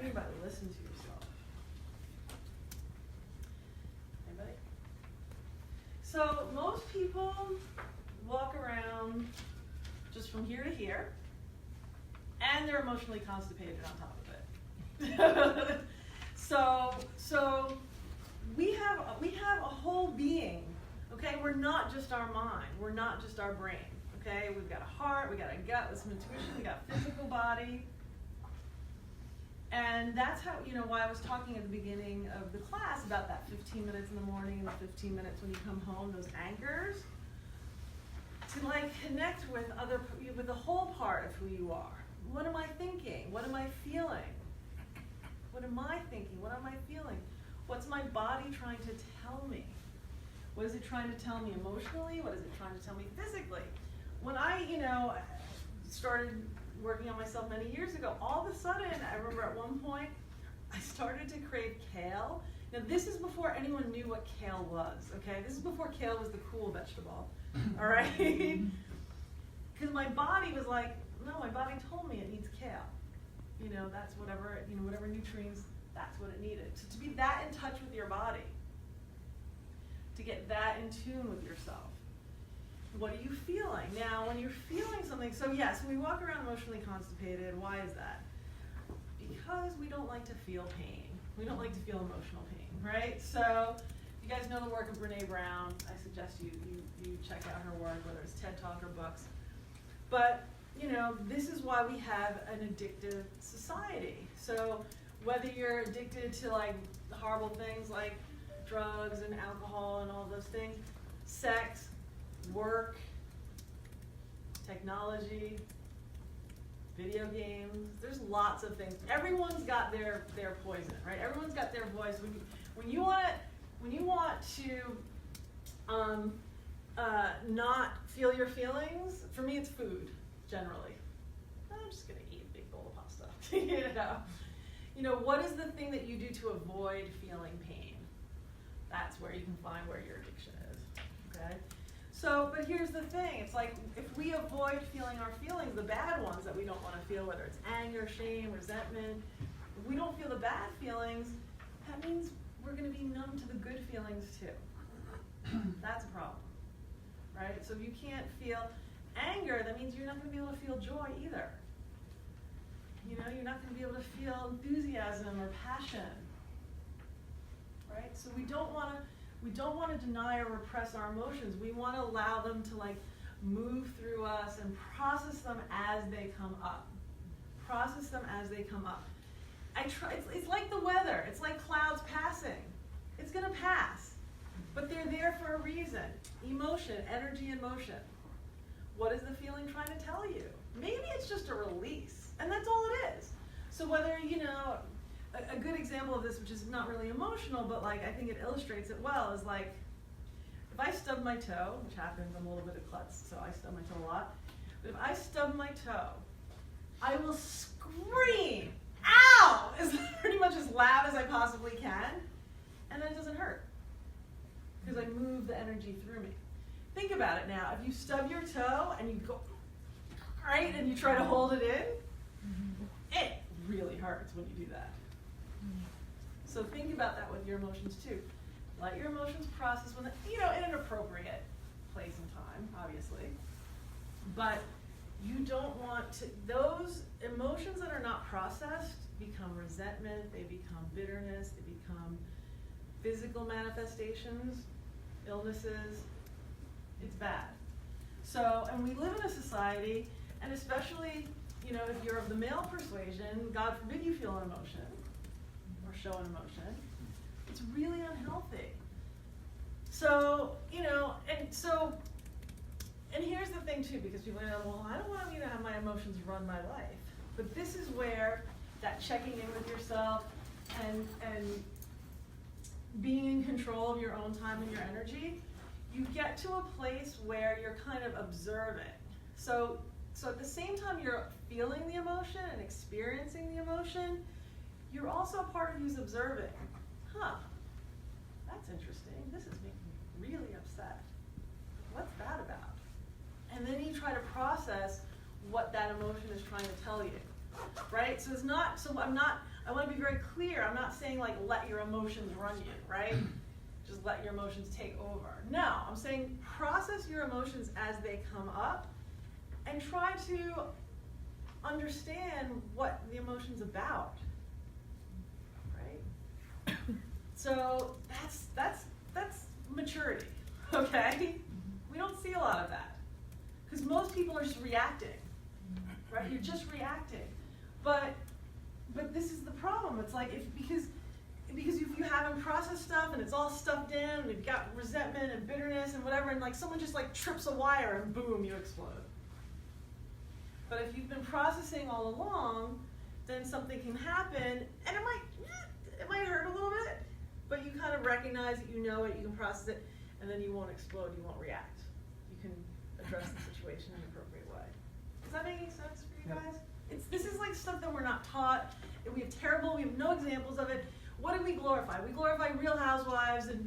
mean by listen to yourself? Anybody? So most people walk around just from here to here, and they're emotionally constipated on top of it. So we have a whole being. Okay, we're not just our mind. We're not just our brain. Okay, we've got a heart, we got a gut with some intuition, we got a physical body. And that's how, why I was talking at the beginning of the class about that 15 minutes in the morning and the 15 minutes when you come home, those anchors, to like connect with with the whole part of who you are. What am I thinking? What am I feeling? What am I thinking? What am I feeling? What's my body trying to tell me? What is it trying to tell me emotionally? What is it trying to tell me physically? When I, started working on myself many years ago, all of a sudden, I remember at one point, I started to crave kale. Now, this is before anyone knew what kale was, okay? This is before kale was the cool vegetable, all right? Because my body was like, no, my body told me it needs kale. That's whatever, whatever nutrients, that's what it needed. So to be that in touch with your body, to get that in tune with yourself. What are you feeling? Now, when you're feeling something, so yes, we walk around emotionally constipated. Why is that? Because we don't like to feel pain. We don't like to feel emotional pain, right? So, you guys know the work of Brene Brown. I suggest you check out her work, whether it's TED Talk or books. But, this is why we have an addictive society. So, whether you're addicted to like horrible things like drugs and alcohol and all those things, sex, work, technology, video games, there's lots of things. Everyone's got their poison, right? Everyone's got their voice. When you want to not feel your feelings, for me it's food, generally. I'm just gonna eat a big bowl of pasta. What is the thing that you do to avoid feeling pain? That's where you can find where your addiction is, okay? So, but here's the thing, it's like if we avoid feeling our feelings, the bad ones that we don't want to feel, whether it's anger, shame, resentment, if we don't feel the bad feelings, that means we're going to be numb to the good feelings too. That's a problem, right? So if you can't feel anger, that means you're not going to be able to feel joy either. You're not going to be able to feel enthusiasm or passion, right? So we don't want to deny or repress our emotions. We want to allow them to like move through us and process them as they come up. Process them as they come up. It's like the weather. It's like clouds passing. It's going to pass, but they're there for a reason. Emotion, energy in motion. What is the feeling trying to tell you? Maybe it's just a release, and that's all it is. So whether, a good example of this, which is not really emotional, but like I think it illustrates it well, is like if I stub my toe, which happens, I'm a little bit of klutz, so I stub my toe a lot. But if I stub my toe, I will scream, ow, pretty much as loud as I possibly can, and then it doesn't hurt because I move the energy through me. Think about it now. If you stub your toe and you go, right, and you try to hold it in, it really hurts when you do that. So think about that with your emotions too. Let your emotions process when in an appropriate place and time, obviously. But you don't want to, those emotions that are not processed become resentment, they become bitterness, they become physical manifestations, illnesses. It's bad. So, and we live in a society, and especially, if you're of the male persuasion, God forbid you feel an emotion or show an emotion. It's really unhealthy. So, and here's the thing too, because people go, well, I don't want to have my emotions run my life. But this is where that checking in with yourself and being in control of your own time and your energy, you get to a place where you're kind of observing. So at the same time you're feeling the emotion and experiencing the emotion, you're also a part of who's observing. That's interesting. This is making me really upset. What's that about? And then you try to process what that emotion is trying to tell you. right? So it's not, I want to be very clear, I'm not saying like let your emotions run you, right? Just let your emotions take over. No, I'm saying process your emotions as they come up and try to understand what the emotion's about, right? So that's maturity, okay? We don't see a lot of that because most people are just reacting, right? You're just reacting, but this is the problem. It's like because if you haven't processed stuff and it's all stuffed in and you've got resentment and bitterness and whatever, and like someone just like trips a wire and boom, you explode. But if you've been processing all along, then something can happen, and it might hurt a little bit, but you kind of recognize it, you know it, you can process it, and then you won't explode, you won't react. You can address the situation in an appropriate way. Does that make any sense for you guys? This is like stuff that we're not taught. We have no examples of it. What did we glorify? We glorify Real Housewives and